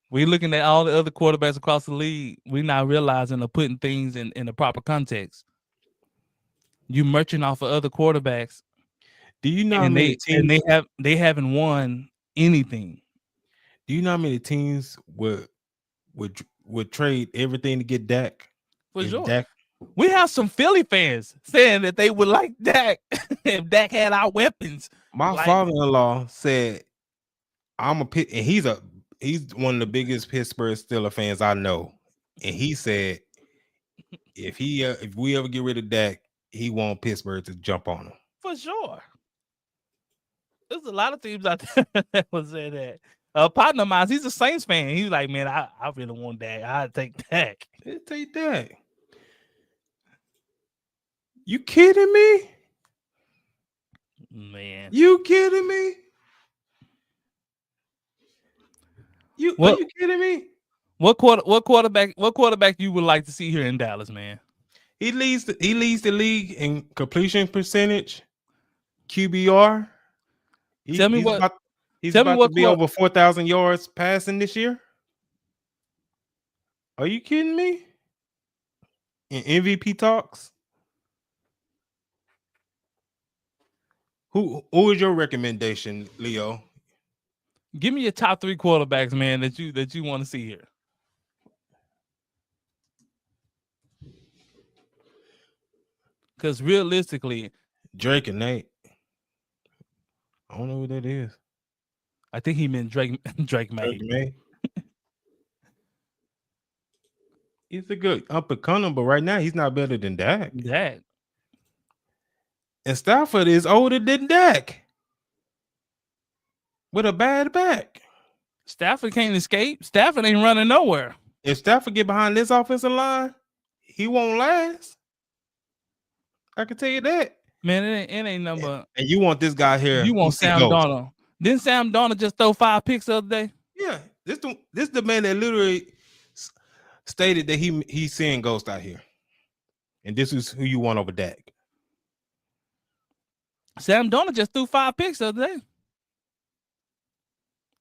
We're looking at all the other quarterbacks across the league. We're not realizing or putting things in the proper context. You merching off of other quarterbacks. Do you know how And many teams? they haven't won anything. Do you know how many teams would trade everything to get Dak? For If sure. Dak, We have some Philly fans saying that they would like Dak if Dak had our weapons. my Like- father-in-law said, "I'm a pit," and he's one of the biggest Pittsburgh Steelers fans I know. And he said, if we ever get rid of Dak, he want Pittsburgh to jump on him. For sure. There's a lot of teams out there that would say that. Partner of mine, he's a Saints fan. He's like, man, I really want Dak. I'd take Dak. Let's take Dak. You kidding me? Man. You kidding me? Are you kidding me? What quarterback you would like to see here in Dallas, man? He leads the league in completion percentage, QBR. Tell me he's what- about, he's tell me about what to be over 4,000 yards passing this year. Are you kidding me? In MVP talks. Who is your recommendation, Leo? Give me your top 3 quarterbacks, man, that you want to see here. Because realistically, Drake and Nate. I don't know who that is. I think he meant Drake May. Drake May. He's a good up and coming, but right now he's not better than Dak. Dak. And Stafford is older than Dak with a bad back. Stafford can't escape. Stafford ain't running nowhere. If Stafford get behind this offensive line, he won't last. I can tell you that. Man, it ain't number. And you want this guy here? You want who see Sam ghosts. Darnold. Didn't Sam Darnold just throw 5 picks the other day? Yeah, this the man that literally stated that he's seeing ghosts out here, and this is who you want over Dak. Sam Darnold just threw 5 picks the other day.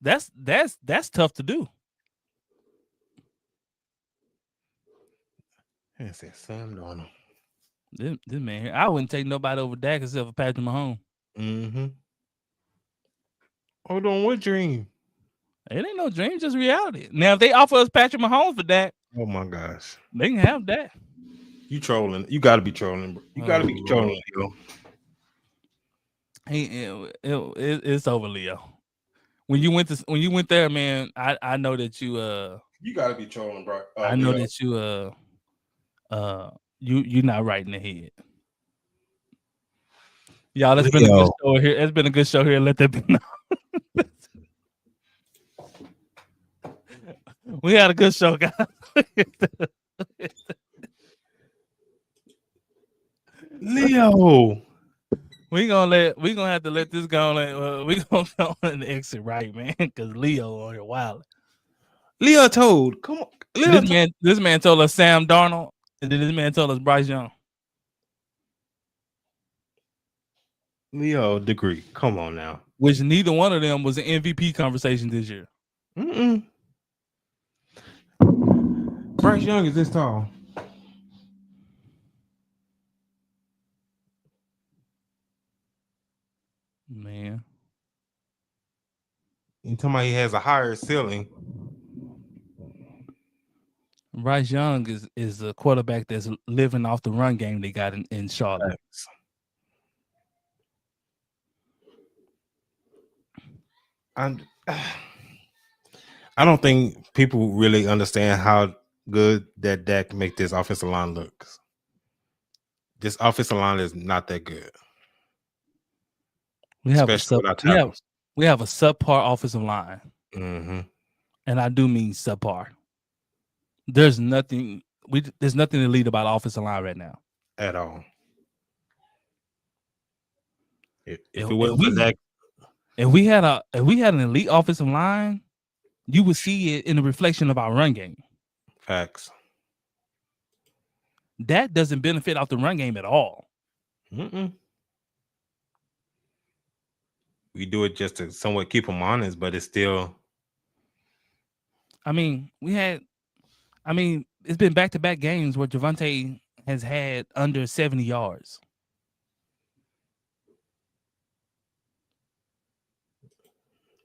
That's tough to do. I said Sam Darnold. This man here, I wouldn't take nobody over Dak except for Patrick Mahomes. Mm-hmm. Hold on, what dream? It ain't no dream, just reality. Now, if they offer us Patrick Mahomes for Dak, Oh my gosh, they can have that. you trolling? You got to be trolling, bro. You got to be trolling, yo. It's over, Leo. When you went there, man, I know that you You got to be trolling, bro. I know Leo. that you're not right in the head. Y'all, that's been a good show here. It's been a good show here. Let that be known. We had a good show, guys. Leo. We gonna have to let this go. We gonna go and exit right, man, because Leo on your wild. Leo told, come on. Leo This man told us Sam Darnold, and then this man told us Bryce Young. Leo degree. Come on now. Which neither one of them was an MVP conversation this year. Mm-mm. Bryce Young is this tall. Man, You talking about he has a higher ceiling? Bryce Young is a quarterback that's living off the run game they got in Charlotte. I I don't think people really understand how good that Dak make this offensive line look. This offensive line is not that good. We have especially with our tackles. we have a subpar offensive line, Mm-hmm. and I do mean subpar. There's nothing elite about the offensive line right now At all. If it wasn't for Dak, if we had an elite offensive line, you would see it in the reflection of our run game. facts. That doesn't benefit off the run game at all. Mm-mm. We do it just to somewhat keep them honest, but it's still. I mean, it's been back-to-back games where Javonte has had under 70 yards.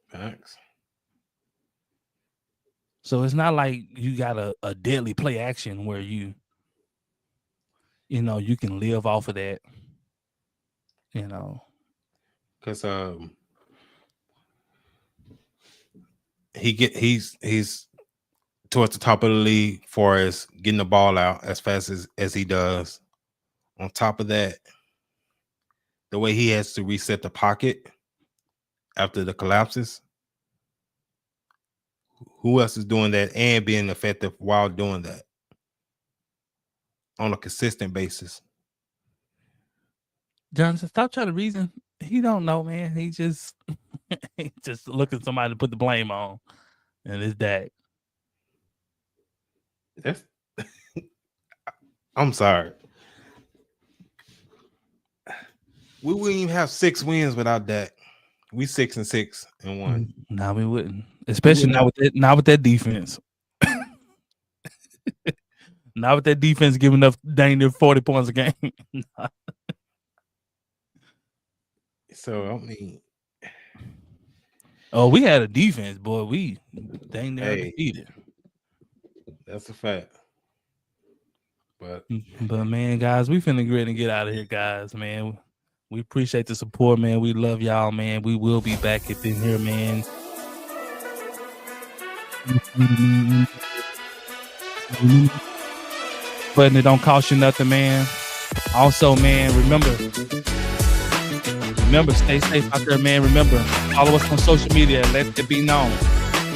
Facts. So it's not like you got a deadly play action where you can live off of that. Because he's towards the top of the league for as getting the ball out as fast as he does. On top of that, the way he has to reset the pocket after the collapses. Who else is doing that and being effective while doing that on a consistent basis? Johnson, stop trying to reason. He don't know, man. He just looking at somebody to put the blame on, and it's Dak. I'm sorry. We wouldn't even have 6 wins without Dak. We 6-6-1. No, we wouldn't. Especially not with that defense. Not with that defense giving up dang near 40 points a game. So I mean, we had a defense, boy. We dang near undefeated. That's a fact. But man, guys, we finna get and get out of here, guys. Man, we appreciate the support, man. We love y'all, man. We will be back up in here, man. But it don't cost you nothing, man. Also, man, remember, stay safe out there, man. Remember, follow us on social media. Let it be known.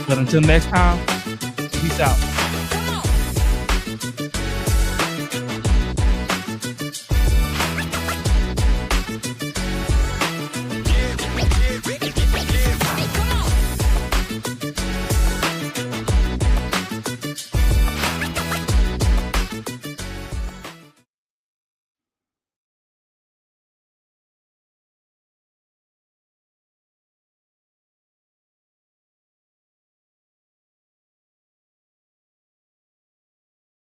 But until next time, peace out.